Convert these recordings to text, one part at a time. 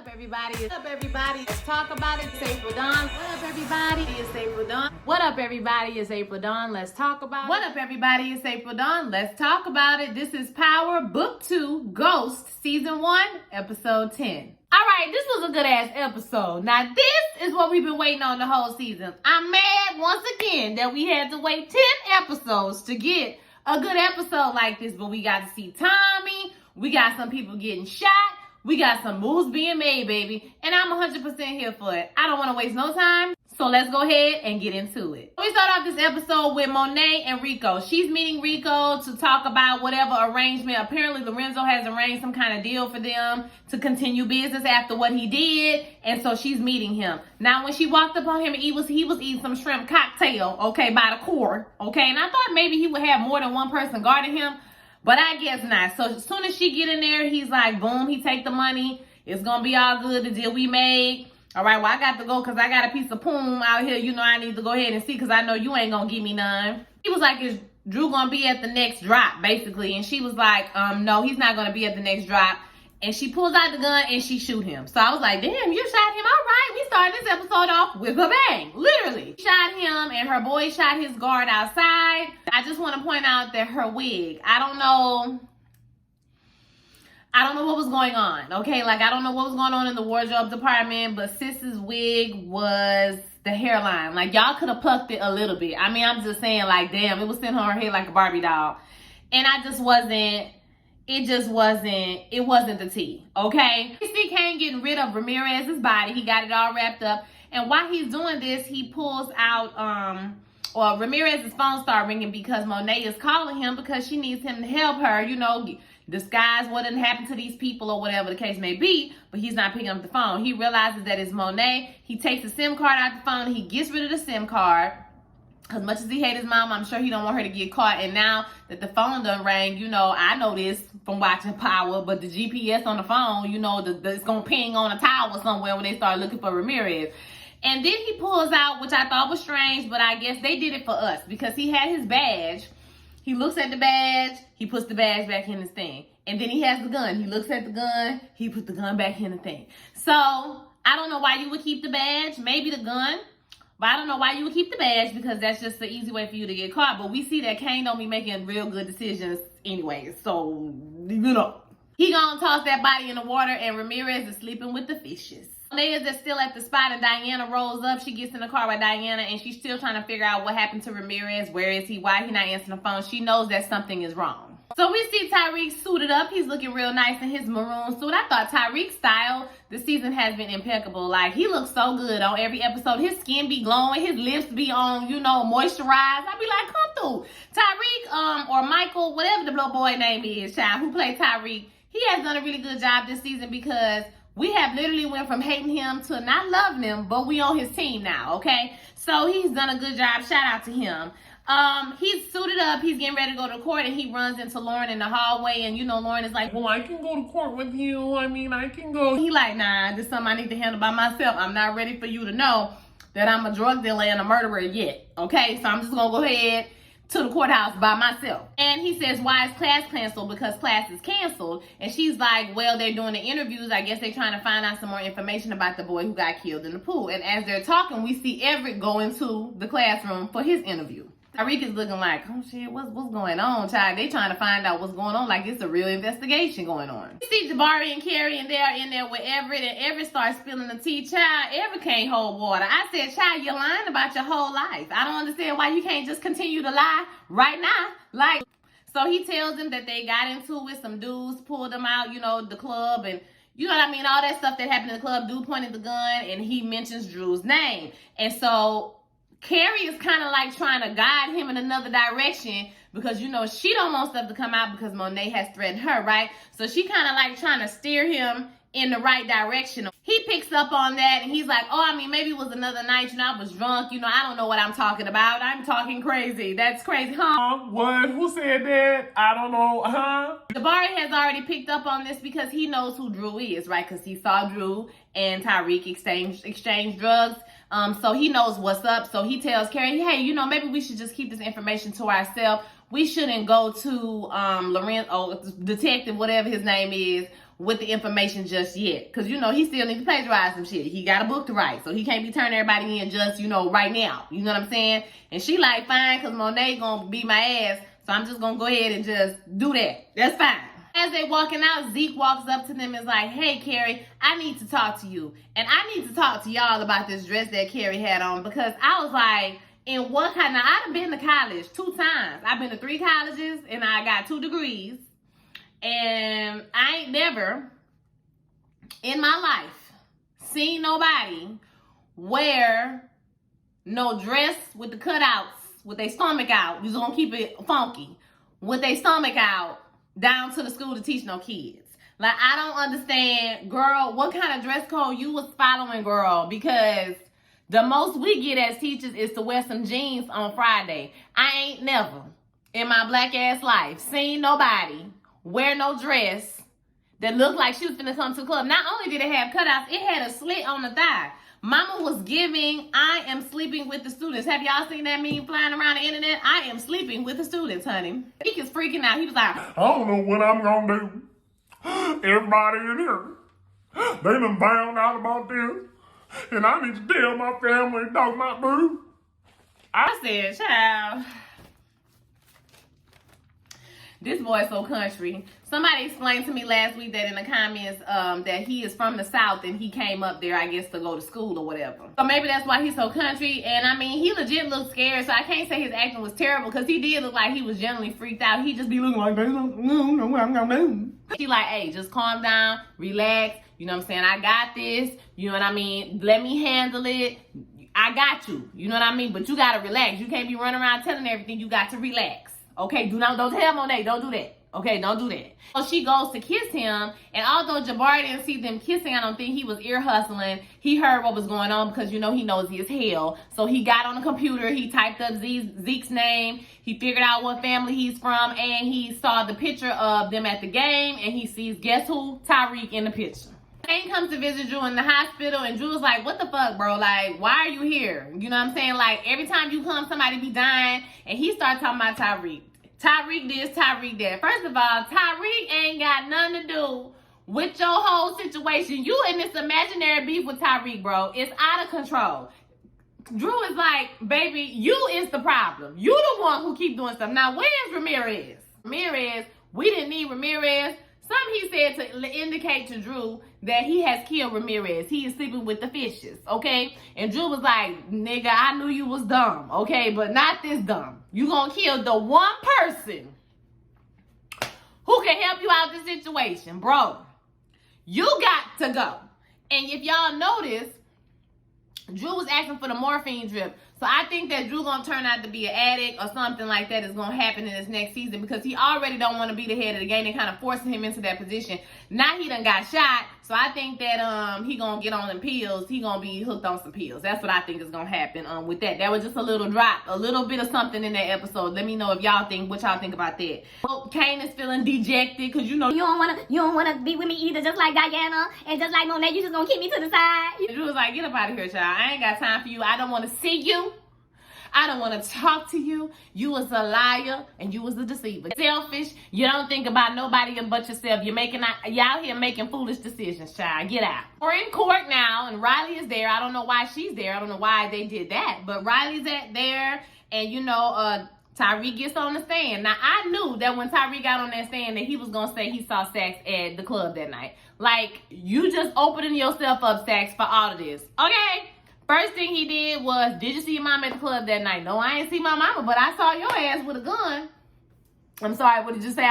up, everybody? What up, everybody? Let's talk about it. It's April Dawn. What up, everybody? It's April Dawn. What up, everybody? It's April Dawn. Let's talk about it. What up, everybody? It's April Dawn. Let's talk about it. This is Power Book 2, Ghost, Season 1, Episode 10. All right, this was a good-ass episode. Now, this is what we've been waiting on the whole season. I'm mad once again that we had to wait 10 episodes to get a good episode like this, but we got to see Tommy. We got some people getting shot. We got some moves being made, baby. And I'm 100% here for it. I don't want to waste no time. So let's go ahead and get into it. We start off this episode with Monet and Rico. She's meeting Rico to talk about whatever arrangement. Apparently, Lorenzo has arranged some kind of deal for them to continue business after what he did. And so she's meeting him. Now, when she walked up on him, he was eating some shrimp cocktail, okay, by the core, okay? And I thought maybe he would have more than one person guarding him. But I guess not. So as soon as she get in there, he's like, boom, he take the money. It's going to be all good, the deal we made. All right, well, I got to go because I got a piece of poom out here. You know, I need to go ahead and see because I know you ain't going to give me none. He was like, is Drew going to be at the next drop, basically? And she was like, no, he's not going to be at the next drop. And she pulls out the gun and she shoot him. So I was like, damn, you shot him? All right, we started this episode off with a bang. Literally. Shot him and her boy shot his guard outside. I just want to point out that her wig, I don't know what was going on, okay? Like, I don't know what was going on in the wardrobe department, but Sis's wig was the hairline. Like, y'all could have plucked it a little bit. I mean, I'm just saying, like, damn, it was sitting on her head like a Barbie doll. And it wasn't the tea, okay? You see Kane getting rid of Ramirez's body. He got it all wrapped up. And while he's doing this, he pulls out, Ramirez's phone started ringing because Monet is calling him because she needs him to help her, you know, disguise what didn't happen to these people or whatever the case may be, but he's not picking up the phone. He realizes that it's Monet. He takes the SIM card out the phone. He gets rid of the SIM card. As much as he hates his mom, I'm sure he don't want her to get caught. And now that the phone done rang, you know, I know this from watching Power, but the GPS on the phone, you know, it's going to ping on a tower somewhere when they start looking for Ramirez. And then he pulls out, which I thought was strange, but I guess they did it for us because he had his badge. He looks at the badge. He puts the badge back in his thing. And then he has the gun. He looks at the gun. He puts the gun back in the thing. So I don't know why you would keep the badge. Maybe the gun. But I don't know why you would keep the badge because that's just the easy way for you to get caught. But we see that Kane don't be making real good decisions anyway. So, you know. He gonna toss that body in the water and Ramirez is sleeping with the fishes. Monet is still at the spot and Diana rolls up. She gets in the car with Diana and she's still trying to figure out what happened to Ramirez. Where is he? Why he not answering the phone? She knows that something is wrong. So we see Tyreek suited up. He's looking real nice in his maroon suit. I thought Tyreek's style this season has been impeccable. Like, he looks so good on every episode. His skin be glowing. His lips be on, you know, moisturized. I be like, come through. Tyreek, or Michael, whatever the little boy name is, child, who played Tyreek, he has done a really good job this season because we have literally went from hating him to not loving him, but we on his team now, okay? So he's done a good job. Shout out to him. He's suited up. He's getting ready to go to court, and he runs into Lauren in the hallway, and, you know, Lauren is like, well, I can go to court with you. I mean, I can go. He like, nah, this is something I need to handle by myself. I'm not ready for you to know that I'm a drug dealer and a murderer yet, okay? So I'm just going to go ahead to the courthouse by myself. And he says, why is class canceled? Because class is canceled. And she's like, well, they're doing the interviews. I guess they're trying to find out some more information about the boy who got killed in the pool. And as they're talking, we see Everett go into the classroom for his interview. Tyreek is looking like, oh shit, what's going on, child? They trying to find out what's going on, like it's a real investigation going on. You see Jabari and Carrie, and they're in there with Everett, and Everett starts spilling the tea. Child, Everett can't hold water. I said, child, you're lying about your whole life. I don't understand why you can't just continue to lie right now. Like, so he tells them that they got into it with some dudes, pulled them out, you know, the club, and you know what I mean, all that stuff that happened in the club. Dude pointed the gun, and he mentions Drew's name. And so Carrie is kind of like trying to guide him in another direction because, you know, she don't want stuff to come out because Monet has threatened her, right? So she kind of like trying to steer him in the right direction. He picks up on that and he's like, oh, I mean, maybe it was another night, you know, I was drunk, you know, I don't know what I'm talking about. I'm talking crazy. That's crazy, huh? What? Who said that? I don't know, huh? Jabari has already picked up on this because he knows who Drew is, right? Because he saw Drew and Tyreek exchange drugs. So he knows what's up. So he tells Carrie, hey, you know, maybe we should just keep this information to ourselves. We shouldn't go to Lorenzo, detective, whatever his name is. with the information just yet. Because, you know, he still needs to plagiarize some shit. He got a book to write. So he can't be turning everybody in just, you know, right now. You know what I'm saying? And she like, fine, because Monet going to beat my ass. So I'm just going to go ahead and just do that. That's fine. As they walking out, Zeke walks up to them and is like, hey, Carrie, I need to talk to you. And I need to talk to y'all about this dress that Carrie had on. Because I was like, in what kind of, I done been to college 2 times. I've been to 3 colleges and I got 2 degrees. And I ain't never in my life seen nobody wear no dress with the cutouts, with their stomach out. You're gonna keep it funky. With their stomach out down to the school to teach no kids. Like, I don't understand, girl, what kind of dress code you was following, girl, because the most we get as teachers is to wear some jeans on Friday. I ain't never in my black ass life seen nobody wear no dress that looked like she was finna come to the club. Not only did it have cutouts, it had a slit on the thigh. Mama was giving, I am sleeping with the students. Have y'all seen that meme flying around the internet? I am sleeping with the students, honey. He is freaking out. He was like, I don't know what I'm gonna do. Everybody in here, they done found out about this. And I need to tell my family, dog, my boo. I said, child, this boy so country. Somebody explained to me last week that in the comments that he is from the South and he came up there, I guess, to go to school or whatever. So maybe that's why he's so country. And I mean, he legit looked scared, so I can't say his acting was terrible because he did look like he was generally freaked out. He just be looking like, no, what I'm gonna do. He like, hey, just calm down, relax. You know what I'm saying? I got this. You know what I mean? Let me handle it. I got you. You know what I mean? But you gotta relax. You can't be running around telling everything. You got to relax. Okay? Don't tell Monet. Don't do that. Okay, don't do that. So she goes to kiss him, and although Jabari didn't see them kissing, I don't think he was ear hustling. He heard what was going on because, you know, he knows he is hell. So he got on the computer, he typed up Zeke's name, he figured out what family he's from, and he saw the picture of them at the game, and he sees, guess who? Tyreek in the picture. Kane comes to visit Drew in the hospital, and Drew's like, what the fuck, bro? Like, why are you here? You know what I'm saying? Like, every time you come, somebody be dying, and he starts talking about Tyreek. Tyreek this, Tyreek that. First of all, Tyreek ain't got nothing to do with your whole situation. You in this imaginary beef with Tyreek, bro. It's out of control. Drew is like, baby, you is the problem. You the one who keep doing stuff. Now, where's Ramirez? Ramirez, we didn't need Ramirez. Something he said to indicate to Drew that he has killed Ramirez. He is sleeping with the fishes, okay? And Drew was like, nigga, I knew you was dumb, okay? But not this dumb. You gonna kill the one person who can help you out this situation, bro. You got to go. And if y'all notice, Drew was asking for the morphine drip. So I think that Drew gonna turn out to be an addict or something like that is gonna happen in this next season because he already don't want to be the head of the game. They kind of forcing him into that position. Now he done got shot. So I think that he gonna get on them pills. He gonna be hooked on some pills. That's what I think is gonna happen with that. That was just a little drop, a little bit of something in that episode. Let me know if y'all think what y'all think about that. Well, Kane is feeling dejected because you know you don't wanna be with me either, just like Diana and just like Monet. You just gonna keep me to the side. Drew was like, get up out of here, child. I ain't got time for you. I don't want to see you. I don't want to talk to you. You was a liar and you was a deceiver. Selfish. You don't think about nobody but yourself. Y'all out here making foolish decisions, child. Get out. We're in court now and Riley is there. I don't know why she's there. I don't know why they did that. But Riley's there and you know, Tyreek gets on the stand. Now, I knew that when Tyreek got on that stand that he was going to say he saw Sax at the club that night. Like, you just opening yourself up, Sax, for all of this. Okay? First thing he did was, did you see your mom at the club that night? No, I ain't see my mama, but I saw your ass with a gun. I'm sorry, what did you say?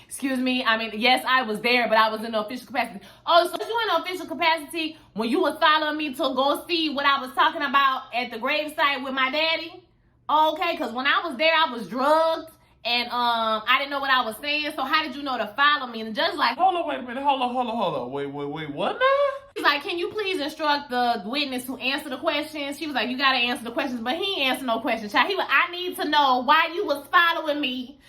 Excuse me. I mean, yes, I was there, but I was in no official capacity. Oh, so you in no official capacity when you was following me to go see what I was talking about at the gravesite with my daddy? Okay, because when I was there, I was drugged. And I didn't know what I was saying, so how did you know to follow me? And the judge like, Hold on, wait a minute. Hold on. Wait, what now? he's like, can you please instruct the witness to answer the questions? She was like, you gotta answer the questions, but he ain't answer no questions. Child. He was, I need to know why you was following me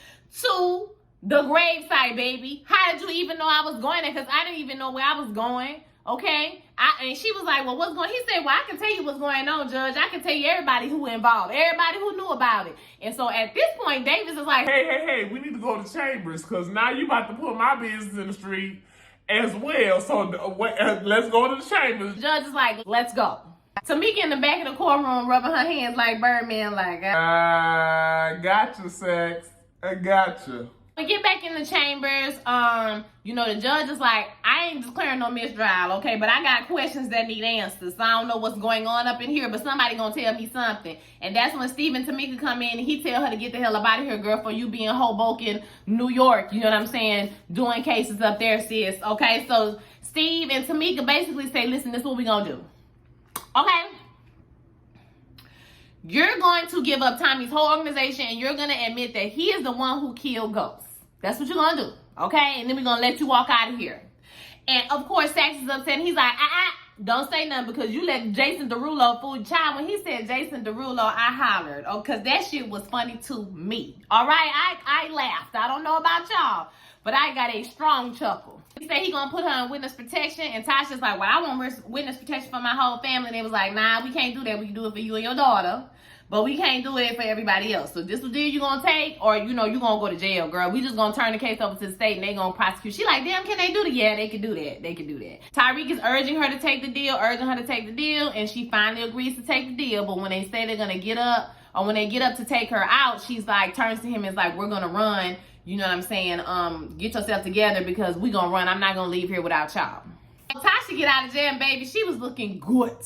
to the gravesite, baby. How did you even know I was going there? Because I didn't even know where I was going. Okay, and she was like, well, what's going on? He said, well, I can tell you what's going on, Judge. I can tell you everybody who involved, everybody who knew about it. And so at this point, Davis is like, Hey, we need to go to Chambers because now you about to put my business in the street as well. So let's go to the chambers. The judge is like, let's go. Tamika in the back of the courtroom rubbing her hands like Birdman, like, I gotcha, sex. I gotcha. we get back in the chambers. The judge is like, I ain't declaring no mistrial, okay? But I got questions that need answers. So I don't know what's going on up in here, but somebody gonna tell me something. And that's when Steve and Tamika come in and he tell her to get the hell up out of here, girl, for you being Hoboken, New York. You know what I'm saying? Doing cases up there, sis. Okay, so Steve and Tamika basically say, listen, this is what we gonna do. Okay? You're going to give up Tommy's whole organization and you're going to admit that he is the one who killed Ghost. That's what you're going to do. Okay? And then we're going to let you walk out of here. And of course, Sax is upset. And he's like, don't say nothing because you let Jason Derulo fool your child. When he said Jason Derulo, I hollered. Oh, because that shit was funny to me. All right? I laughed. I don't know about y'all, but I got a strong chuckle. He said he gonna put her in witness protection, and Tasha's like, well, I want witness protection for my whole family. And they was like, nah, we can't do that. We can do it for you and your daughter, but we can't do it for everybody else. So this is the deal you gonna take, or you gonna go to jail, girl. We just gonna turn the case over to the state, and they gonna prosecute. She like, damn, can they do that? Yeah, they can do that. They can do that. Tyreek is urging her to take the deal, and she finally agrees to take the deal. But when they say they're gonna get up, or when they get up to take her out, she's like, turns to him and is like, we're gonna run. You know what I'm saying? Get yourself together because we gonna run. I'm not gonna leave here without y'all. So Tasha get out of jail, baby. She was looking good.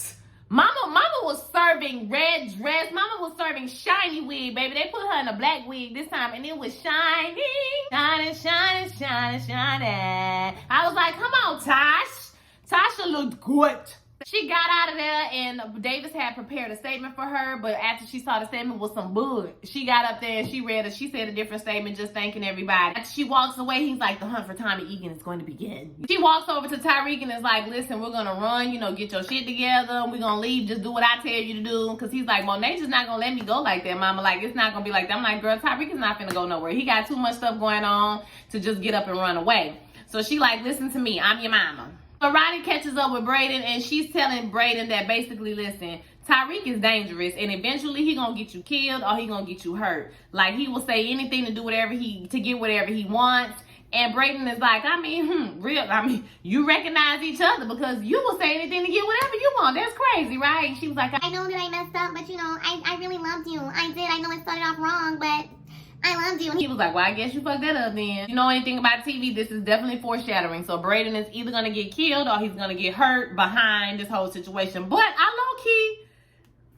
Mama was serving red dress. Mama was serving shiny wig, baby. They put her in a black wig this time, and it was shining. Shining, shining, shining, shining. I was like, come on, Tash. Tasha looked good. She got out of there, and Davis had prepared a statement for her, but after she saw the statement with some bug, she got up there and she said a different statement, just thanking everybody. After she walks away, he's like, the hunt for Tommy Egan is going to begin. She walks over to Tyreek and is like, listen, we're going to run, get your shit together, we're going to leave, just do what I tell you to do, because he's like, Monet just not going to let me go like that, mama, like, it's not going to be like that. I'm like, girl, Tyreek is not finna go nowhere. He got too much stuff going on to just get up and run away. So she like, listen to me, I'm your mama. So Ronnie catches up with Brayden, and she's telling Brayden that basically, listen, Tyreek is dangerous, and eventually he gonna get you killed or he gonna get you hurt. Like, he will say anything to get whatever he wants. And Brayden is like, you recognize each other because you will say anything to get whatever you want. That's crazy, right? And she was like, I know that I messed up, but I really loved you. I did. I know it started off wrong, but I loved you. He was like, well, I guess you fucked that up then. You know anything about TV, this is definitely foreshadowing. So Brayden is either going to get killed or he's going to get hurt behind this whole situation. But I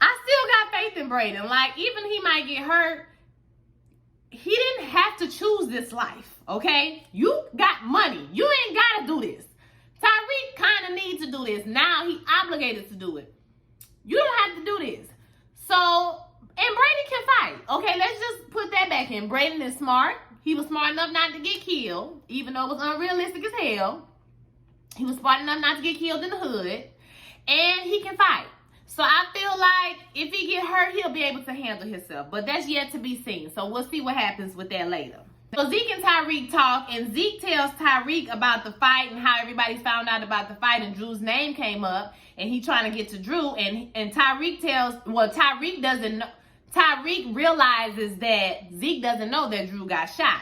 still got faith in Brayden. Like, even he might get hurt, he didn't have to choose this life, okay? You got money. You ain't got to do this. Tyreek kind of needs to do this. Now he obligated to do it. You don't have to do this. So... and Brayden can fight. Okay, let's just put that back in. Brayden is smart. He was smart enough not to get killed, even though it was unrealistic as hell. He was smart enough not to get killed in the hood. And he can fight. So I feel like if he get hurt, he'll be able to handle himself. But that's yet to be seen. So we'll see what happens with that later. So Zeke and Tyreek talk, and Zeke tells Tyreek about the fight and how everybody found out about the fight, and Drew's name came up, and he trying to get to Drew, and Tyreek Tyreek realizes that Zeke doesn't know that Drew got shot.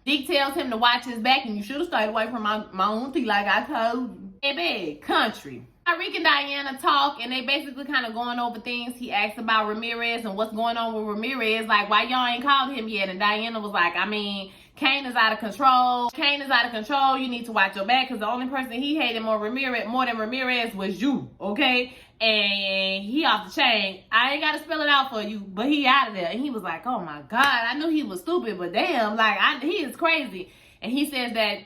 Zeke tells him to watch his back, and you should have stayed away from my auntie like I told you. Hey, big country. Tyreek and Diana talk, and they basically kind of going over things. He asks about Ramirez and what's going on with Ramirez, like why y'all ain't called him yet. And Diana was like, Kane is out of control. Kane is out of control. You need to watch your back because the only person he hated more than Ramirez was you, okay? And he off the chain. I ain't got to spell it out for you, but he out of there. And he was like, oh my God, I knew he was stupid, but damn, he is crazy. And he says that,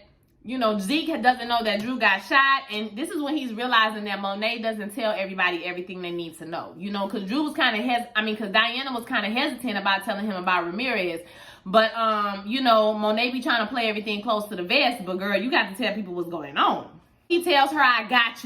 Zeke doesn't know that Drew got shot. And this is when he's realizing that Monet doesn't tell everybody everything they need to know. Because Drew was because Diana was kind of hesitant about telling him about Ramirez. But, Monet be trying to play everything close to the vest. But, girl, you got to tell people what's going on. He tells her, I got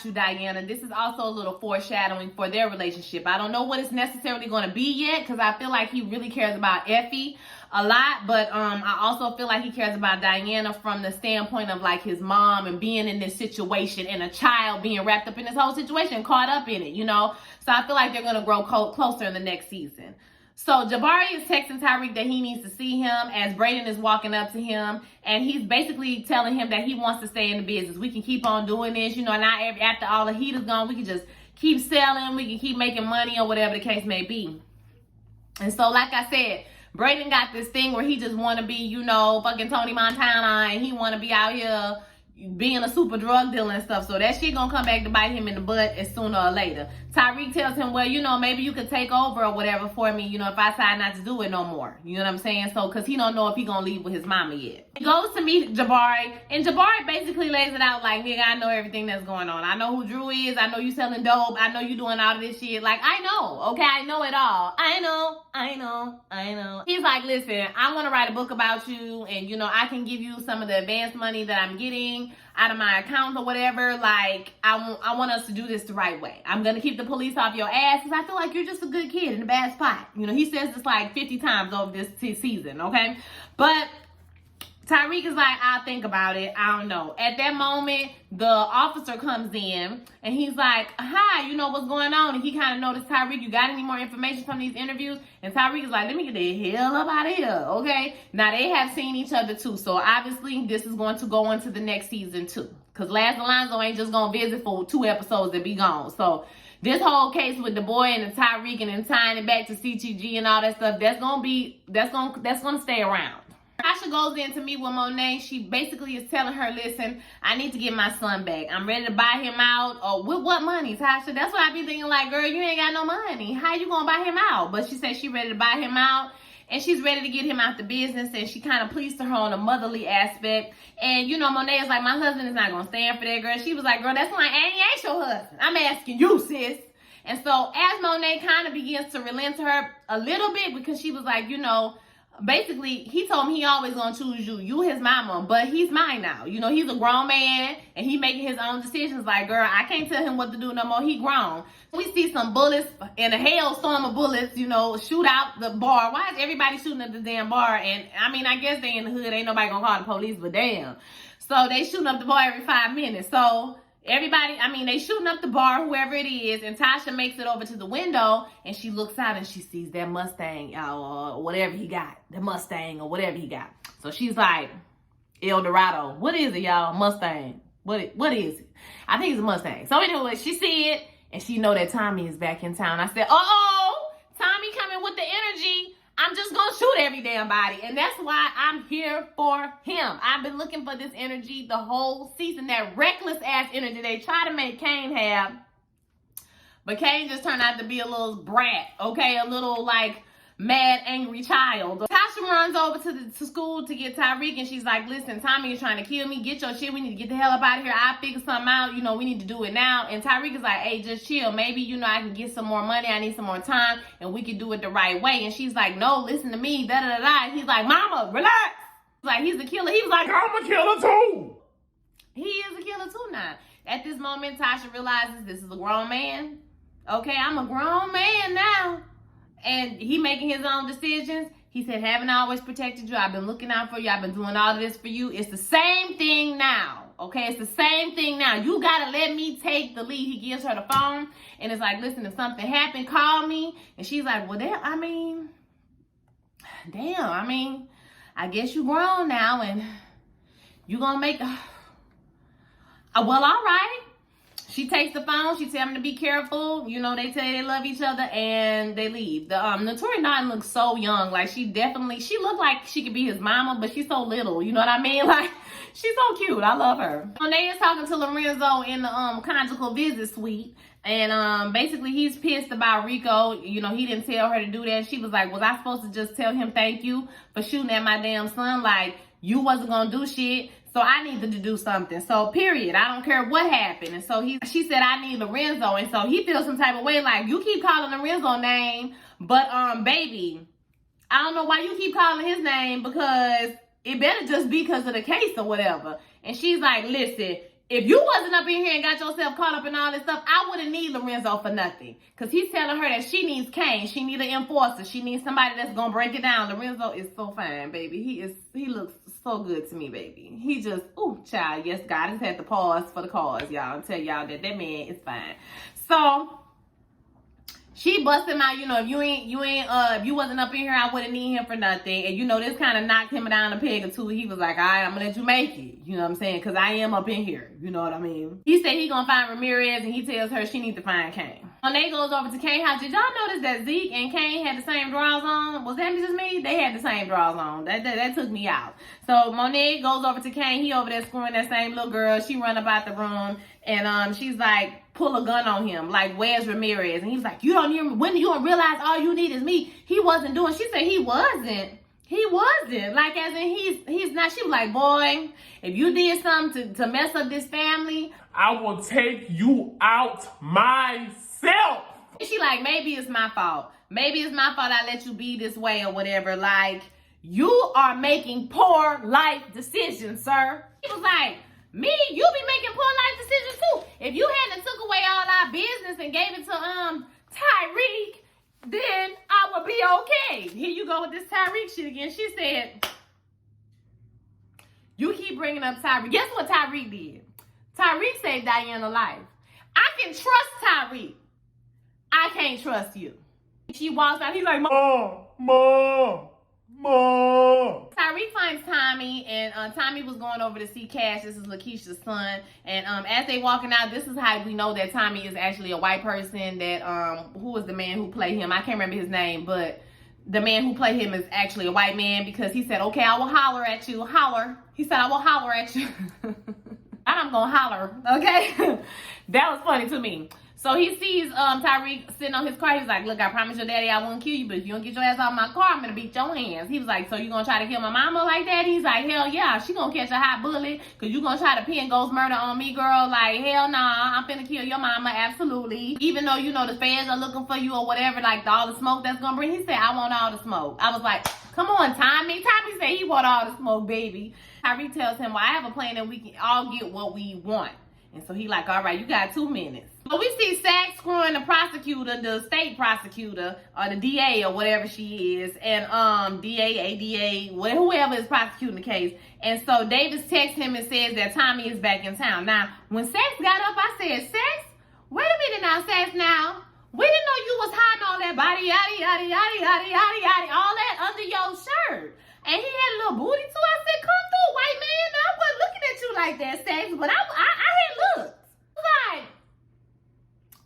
you, Diana. This is also a little foreshadowing for their relationship. I don't know what it's necessarily going to be yet because I feel like he really cares about Effie a lot. But I also feel like he cares about Diana from the standpoint of, like, his mom and being in this situation and a child being wrapped up in this whole situation, caught up in it, So I feel like they're going to grow closer in the next season. So Jabari is texting Tyreek that he needs to see him as Brayden is walking up to him, and he's basically telling him that he wants to stay in the business. We can keep on doing this, you know, not after all the heat is gone, we can just keep selling, we can keep making money or whatever the case may be. And so, like I said, Brayden got this thing where he just want to be, you know, fucking Tony Montana, and he want to be out here being a super drug dealer and stuff. So that shit gonna come back to bite him in the butt as sooner or later. Tyreek tells him, well, you know, maybe you could take over or whatever for me, you know, if I decide not to do it no more. You know what I'm saying? So, because he don't know if he gonna leave with his mama yet. He goes to meet Jabari, and Jabari basically lays it out like, nigga, I know everything that's going on. I know who Drew is. I know you selling dope. I know you doing all of this shit. Like, I know, okay? I know it all. I know. He's like, listen, I want to write a book about you, and, you know, I can give you some of the advance money that I'm getting out of my account or whatever. Like, I want us to do this the right way. I'm going to keep the police off your ass because I feel like you're just a good kid in a bad spot. You know, he says this like 50 times over this season, okay? But Tyreek is like, I'll think about it. I don't know. At that moment, the officer comes in and he's like, hi, you know what's going on? And he kind of noticed, Tyreek, you got any more information from these interviews? And Tyreek is like, let me get the hell up out of here, okay? Now, they have seen each other too. So, obviously, this is going to go into the next season too. Because Laz Alonso ain't just going to visit for 2 episodes and be gone. So, this whole case with the boy and the Tyreek and then tying it back to CTG and all that stuff, that's going to stay around. Tasha goes in to meet with Monet. She basically is telling her, listen, I need to get my son back. I'm ready to buy him out. Oh, with what money, Tasha? That's what I be thinking, like, girl, you ain't got no money. How you gonna buy him out? But she said she ready to buy him out, and she's ready to get him out the business, and she kind of pleased to her on a motherly aspect. And, you know, Monet is like, my husband is not gonna stand for that, girl. She was like, girl, that's why I ain't your husband. I'm asking you, sis. And so as Monet kind of begins to relent to her a little bit, because she was like, you know, basically, he told me he always gonna choose you. You his mama, but he's mine now. You know, he's a grown man, and he making his own decisions. Like, girl, I can't tell him what to do no more. He grown. We see some bullets and a hailstorm of bullets, you know, shoot out the bar. Why is everybody shooting at the damn bar? And, I mean, I guess they in the hood. Ain't nobody gonna call the police, but damn. So, they shooting up the bar every 5 minutes. So, everybody, I mean, they shooting up the bar, whoever it is, and Tasha makes it over to the window, and she looks out and she sees that Mustang, or whatever he got, the Mustang or whatever he got. So she's like, El Dorado, what is it, y'all? Mustang, what is it? I think it's a Mustang. So anyway, she see it, and she know that Tommy is back in town. I said, Tommy coming with the energy. I'm just gonna shoot every damn body. And that's why I'm here for him. I've been looking for this energy the whole season. That reckless ass energy they try to make Kane have. But Kane just turned out to be a little brat, okay? A little like mad, angry child. Tasha runs over to school to get Tyreek, and she's like, listen, Tommy is trying to kill me. Get your shit. We need to get the hell up out of here. I'll figure something out. You know, we need to do it now. And Tyreek is like, hey, just chill. Maybe, you know, I can get some more money. I need some more time, and we can do it the right way. And she's like, no, listen to me. Da-da-da-da. And he's like, mama, relax. He's like, he's a killer. He was like, I'm a killer too. He is a killer too now. At this moment, Tasha realizes this is a grown man. Okay, I'm a grown man now. And he making his own decisions. He said, haven't I always protected you? I've been looking out for you. I've been doing all of this for you. It's the same thing now. Okay, it's the same thing now. You got to let me take the lead. He gives her the phone. And it's like, listen, if something happened, call me. And she's like, well, damn, I guess you grown now. And you going to make... well, all right. She takes the phone. She tells him to be careful. You know, they say they love each other, and they leave. The Notori Naughton looks so young. Like, she looked like she could be his mama, but she's so little. You know what I mean? Like, she's so cute. I love her. Monet is talking to Lorenzo in the conjugal visit suite. And basically, he's pissed about Rico. You know, he didn't tell her to do that. She was like, was I supposed to just tell him thank you for shooting at my damn son? Like, you wasn't going to do shit. So I needed to do something. So period. I don't care what happened. And so she said, I need Lorenzo. And so he feels some type of way, like, you keep calling Lorenzo name, but baby, I don't know why you keep calling his name, because it better just be because of the case or whatever. And she's like, listen, if you wasn't up in here and got yourself caught up in all this stuff, I wouldn't need Lorenzo for nothing. Because he's telling her that she needs Kane. She needs an enforcer. She needs somebody that's going to break it down. Lorenzo is so fine, baby. He looks so good to me, baby. He just, ooh, child, yes, God has had to pause for the cause, y'all, and tell y'all that man is fine. So She busted him out, you know, if you wasn't up in here, I wouldn't need him for nothing. And you know, this kind of knocked him down a peg or two. He was like, all right, I'm gonna let you make it. You know what I'm saying? Because I am up in here. You know what I mean? He said he gonna find Ramirez, and he tells her she needs to find Kane. Monet goes over to Kane's house. Did y'all notice that Zeke and Kane had the same drawers on? Was that just me? They had the same drawers on. That took me out. So Monet goes over to Kane. He over there screwing that same little girl. She run about the room, and she's like, pull a gun on him, like, where's Ramirez? And he was like, when you don't realize all you need is me? He wasn't doing. She said he wasn't. Like, as in he's not. She was like, boy, if you did something to mess up this family, I will take you out myself. she like, maybe it's my fault. Maybe it's my fault I let you be this way or whatever. Like, you are making poor life decisions, sir. He was like, me, you be making poor life decisions too. If you hadn't took away all our business and gave it to Tyreek, then I would be okay. Here you go with this Tyreek shit again. She said, you keep bringing up Tyreek. Guess what Tyreek did? Tyreek saved Diana's life. I can trust Tyreek. I can't trust you. She walks out. He's like, Mom. Tyreek finds Tommy, and Tommy was going over to see Cash. This is Lakeisha's son. And as they walking out, this is how we know that Tommy is actually a white person. That who was the man who played him? I can't remember his name, but the man who played him is actually a white man, because he said, okay, I will holler at you. Holler. He said, I will holler at you. I'm gonna holler, okay? That was funny to me. So he sees Tyreek sitting on his car. He's like, look, I promise your daddy I won't kill you, but if you don't get your ass out of my car, I'm gonna beat your hands. He was like, so you gonna try to kill my mama like that? He's like, hell yeah, she gonna catch a hot bullet, because you gonna try to pin ghost murder on me, girl. Like, hell nah, I'm finna kill your mama, absolutely. Even though, you know, the feds are looking for you or whatever, like all the smoke that's gonna bring. He said, I want all the smoke. I was like, come on, Tommy. Tommy said he want all the smoke, baby. Tyreek tells him, well, I have a plan and we can all get what we want. And so he like, all right, you got 2 minutes. So we see Sack screwing the prosecutor, the state prosecutor, or the DA or whatever she is, and DA, ADA, whoever is prosecuting the case. And so Davis texts him and says that Tommy is back in town. Now, when Sax got up, I said, Sax? Wait a minute now, Sax, now. We didn't know you was hiding all that body, yaddy, all that under your shirt. And he had a little booty too. I said, come through, white man. I wasn't looking at you like that, Sax, but I had looked. Like,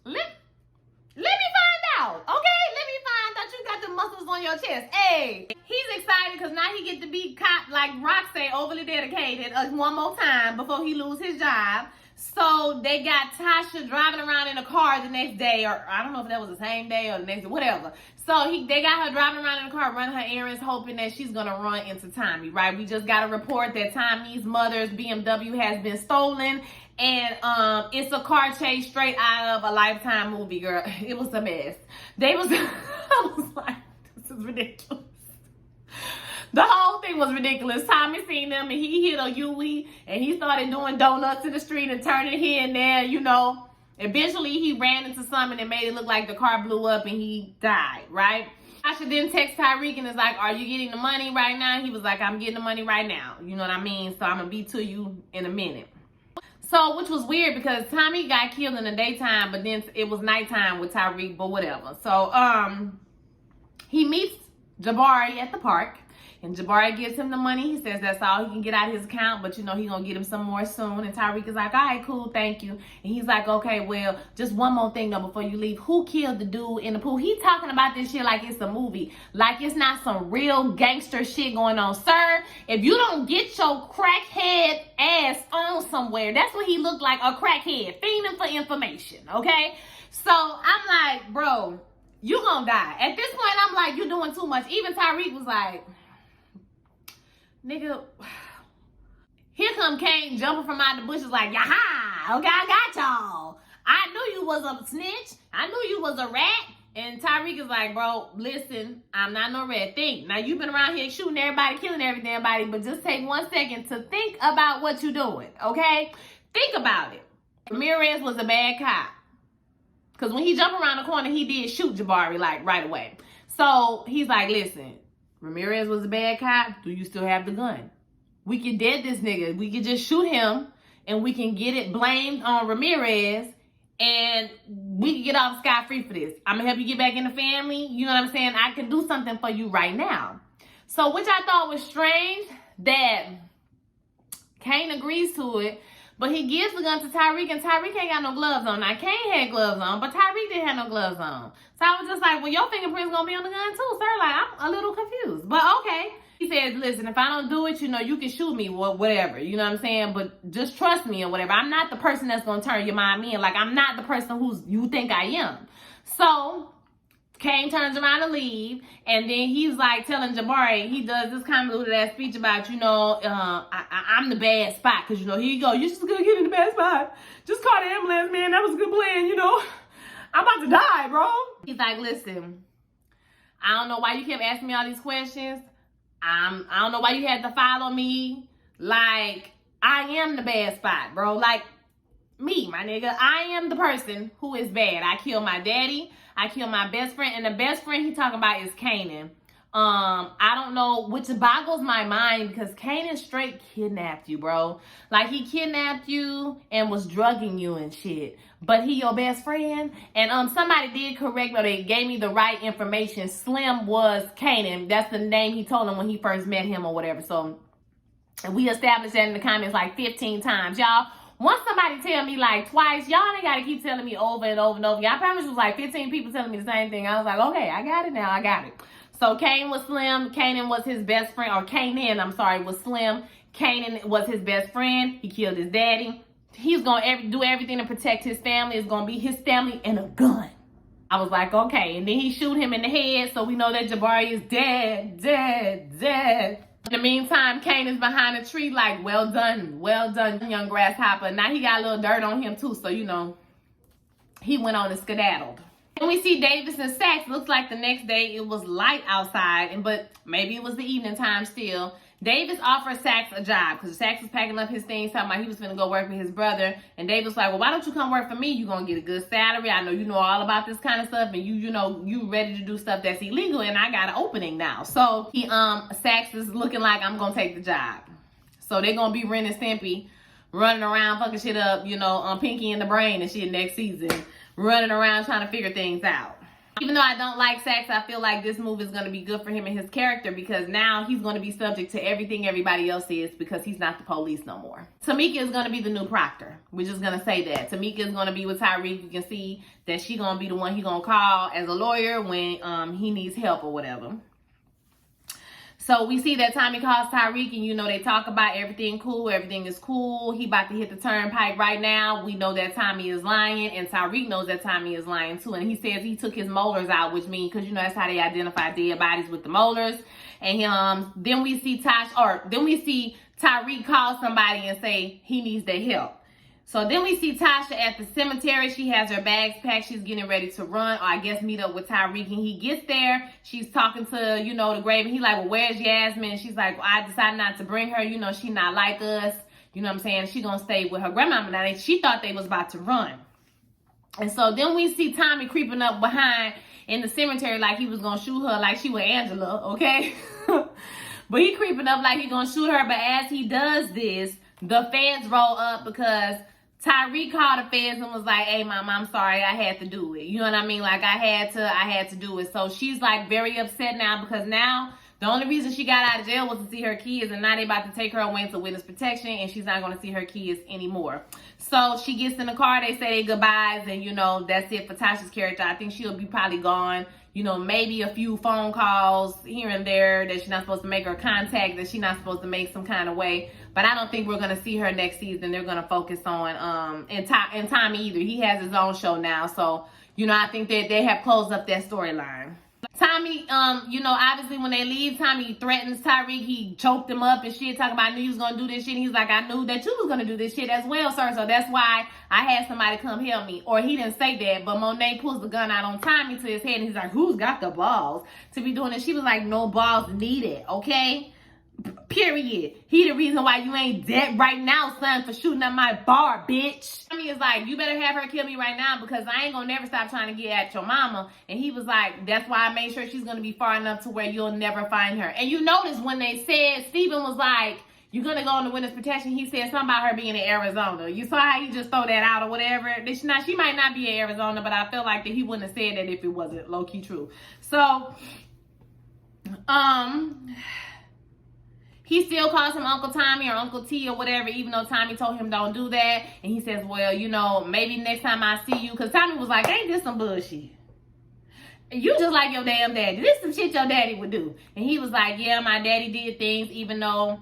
let me find out, okay? Let me find out you got the muscles on your chest. Hey, he's excited because now he get to be caught, like Roxanne, overly dedicated one more time before he lose his job. So they got Tasha driving around in a car the next day, or I don't know if that was the same day or the next day, whatever. So they got her driving around in the car, running her errands, hoping that she's gonna run into Tommy, right? We just got a report that Tommy's mother's BMW has been stolen, and it's a car chase straight out of a Lifetime movie, girl. It was a mess. I was like, this is ridiculous. The whole thing was ridiculous. Tommy seen them and he hit a Yui and he started doing donuts in the street and turning here and there, you know. Eventually he ran into something and made it look like the car blew up and he died, right? Tasha then texts Tyreek and is like, are you getting the money right now? He was like, I'm getting the money right now. You know what I mean? So I'm going to be to you in a minute. So, which was weird because Tommy got killed in the daytime, but then it was nighttime with Tyreek, but whatever. So, he meets Jabari at the park. And Jabari gives him the money. He says that's all he can get out of his account, but you know he gonna get him some more soon. And Tyreek is like, all right, cool, thank you. And he's like, okay, well, just one more thing though before you leave. Who killed the dude in the pool? He talking about this shit like it's a movie, like it's not some real gangster shit going on, sir. If you don't get your crackhead ass on somewhere, that's what he looked like, a crackhead fiending for information. Okay, so I'm like, bro, you gonna die. At this point, I'm like, you're doing too much. Even Tyreek was like, nigga, here come Kane jumping from out the bushes like, yaha, okay, I got y'all. I knew you was a snitch. I knew you was a rat. And Tyreek is like, bro, listen, I'm not no rat. Think. Now, you've been around here shooting everybody, killing everybody, but just take 1 second to think about what you're doing, okay? Think about it. Ramirez was a bad cop. Because when he jumped around the corner, he did shoot Jabari, like, right away. So, he's like, listen, Ramirez was a bad cop. Do you still have the gun? We can dead this nigga. We can just shoot him and we can get it blamed on Ramirez and we can get off scot-free for this. I'm gonna help you get back in the family. You know what I'm saying? I can do something for you right now. So, which I thought was strange that Kane agrees to it, but he gives the gun to Tyreek, and Tyreek ain't got no gloves on. Now, Kane had gloves on, but Tyreek didn't have no gloves on. So I was just like, well, your fingerprint's gonna be on the gun too, sir. Like, I'm a little confused, but okay. He said, listen, if I don't do it, you know, you can shoot me or whatever, you know what I'm saying? But just trust me or whatever. I'm not the person that's going to turn your mind in. Like, I'm not the person who's you think I am. So, Kane turns around to leave, and then he's like telling Jabari, he does this convoluted ass speech about, you know, I'm the bad spot. Because, you know, here you go. You're just going to get in the bad spot. Just call the ambulance, man. That was a good plan, you know. I'm about to die, bro. He's like, listen, I don't know why you kept asking me all these questions. I don't know why you had to follow me. Like, I am the bad spot, bro. Like, me, my nigga. I am the person who is bad. I killed my daddy. I killed my best friend. And the best friend he talking about is Kanan. I don't know, which boggles my mind because Kanan straight kidnapped you, bro. Like, he kidnapped you and was drugging you and shit. But he your best friend. And somebody did correct me. They gave me the right information. Slim was Kanan. That's the name he told him when he first met him or whatever. So, and we established that in the comments like 15 times. Y'all, once somebody tell me like twice, y'all ain't got to keep telling me over and over and over. I promise it was like 15 people telling me the same thing. I was like, okay, I got it now. I got it. So, Kane was Slim. Kanan was his best friend. Or Kanan, I'm sorry, was Slim. Kanan was his best friend. He killed his daddy. He's going to do everything to protect his family. It's going to be his family and a gun. I was like, okay. And then he shoot him in the head. So we know that Jabari is dead. In the meantime, Kane is behind a tree like, well done, young grasshopper. Now he got a little dirt on him too. So, you know, he went on and skedaddled. And we see Davis and Sax. Looks like the next day it was light outside. But maybe it was the evening time still. Davis offered Sax a job because Sax was packing up his things, talking about he was going to go work with his brother. And Davis was like, well, why don't you come work for me? You're going to get a good salary. I know you know all about this kind of stuff. And you know, you ready to do stuff that's illegal. And I got an opening now. So Sax is looking like I'm going to take the job. So they're going to be Ren and Stimpy running around fucking shit up, you know, Pinky and the Brain and shit next season. Running around trying to figure things out. Even though I don't like Sax, I feel like this move is going to be good for him and his character because now he's going to be subject to everything everybody else is because he's not the police no more. Tamika is going to be the new Proctor. We're just going to say that. Tamika is going to be with Tyreek. You can see that she's going to be the one he's going to call as a lawyer when he needs help or whatever. So we see that Tommy calls Tyreek and, you know, they talk about everything cool. Everything is cool. He about to hit the turnpike right now. We know that Tommy is lying and Tyreek knows that Tommy is lying too. And he says he took his molars out, which means, because, you know, that's how they identify dead bodies with the molars. And then we see Tyreek call somebody and say he needs their help. So then we see Tasha at the cemetery. She has her bags packed. She's getting ready to run, or I guess meet up with Tyreek. And he gets there. She's talking to, you know, the grave. And he's like, well, where's Yasmin? And she's like, well, I decided not to bring her. You know, she not like us. You know what I'm saying? She gonna stay with her grandmama. Now, she thought they was about to run. And so then we see Tommy creeping up behind in the cemetery like he was gonna shoot her like she was Angela, okay? But he creeping up like he gonna shoot her. But as he does this, the feds roll up because Tyreek called the feds and was like, hey, mom, I'm sorry. I had to do it. You know what I mean? Like, I had to do it. So she's, like, very upset now because now the only reason she got out of jail was to see her kids, and now they about to take her away into witness protection, and she's not going to see her kids anymore. So she gets in the car. They say their goodbyes, and, you know, that's it for Tasha's character. I think she'll be probably gone. You know, maybe a few phone calls here and there that she's not supposed to make, or contact that she's not supposed to make some kind of way. But I don't think we're going to see her next season. They're going to focus on, and Tommy either. He has his own show now. So, you know, I think that they have closed up that storyline. Tommy, you know, obviously when they leave, Tommy threatens Tyreek. He choked him up and shit, talking about I knew you was going to do this shit. And he's like, I knew that you was going to do this shit as well, sir. So that's why I had somebody come help me. Or he didn't say that, but Monet pulls the gun out on Tommy to his head. And he's like, who's got the balls to be doing this? She was like, no balls needed, okay? Period. He the reason why you ain't dead right now, son, for shooting up my bar, bitch. Tommy is like, you better have her kill me right now because I ain't gonna never stop trying to get at your mama. And he was like, that's why I made sure she's gonna be far enough to where you'll never find her. And you notice when they said, Stephen was like, you're gonna go into witness protection. He said something about her being in Arizona. You saw how he just throw that out or whatever. Now she might not be in Arizona, but I feel like that he wouldn't have said that if it wasn't low key true. So, he still calls him Uncle Tommy or Uncle T or whatever, even though Tommy told him don't do that. And he says, well, you know, maybe next time I see you, because Tommy was like, ain't this some bullshit? You just like your damn daddy. This some shit your daddy would do. And he was like, yeah, my daddy did things, even though,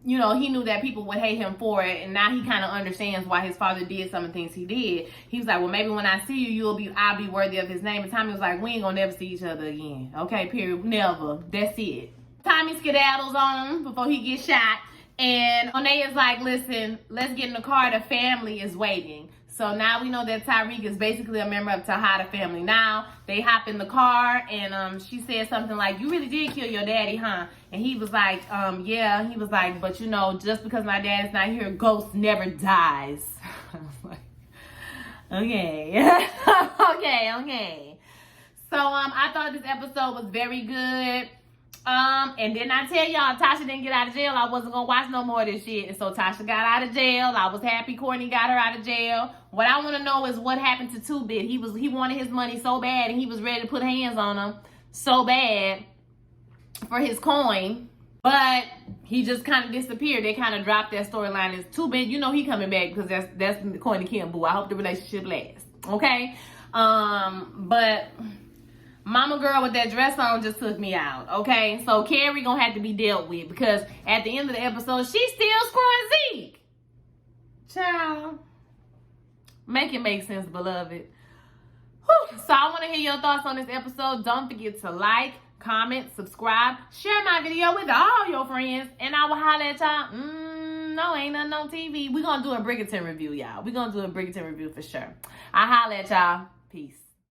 you know, he knew that people would hate him for it. And now he kind of understands why his father did some of the things he did. He was like, well, maybe when I see you, I'll be worthy of his name. And Tommy was like, we ain't gonna never see each other again. Okay, period. Never. That's it. Tommy skedaddles on before he gets shot. And Monet is like, listen, let's get in the car. The family is waiting. So now we know that Tyreek is basically a member of Tejada family. Now they hop in the car and she said something like, you really did kill your daddy, huh? And he was like, yeah. He was like, but you know, just because my dad's not here, ghost never dies. I was like, okay. okay. So I thought this episode was very good. And then I tell y'all, Tasha didn't get out of jail. I wasn't gonna watch no more of this shit. And so Tasha got out of jail. I was happy Courtney got her out of jail. What I want to know is what happened to Two Bit. He wanted his money so bad, and he was ready to put hands on him so bad for his coin. But he just kind of disappeared. They kind of dropped that storyline. It's Two Bit. You know he coming back because that's Courtney Kim boo. I hope the relationship lasts. Okay. But Mama girl with that dress on just took me out, okay? So Carrie gonna have to be dealt with because at the end of the episode, she's still screwing Zeke. Child. Make it make sense, beloved. Whew. So I want to hear your thoughts on this episode. Don't forget to like, comment, subscribe, share my video with all your friends, and I will holler at y'all. No, ain't nothing on TV. We're gonna do a Bridgerton review, y'all. We're gonna do a Bridgerton review for sure. I holler at y'all. Peace.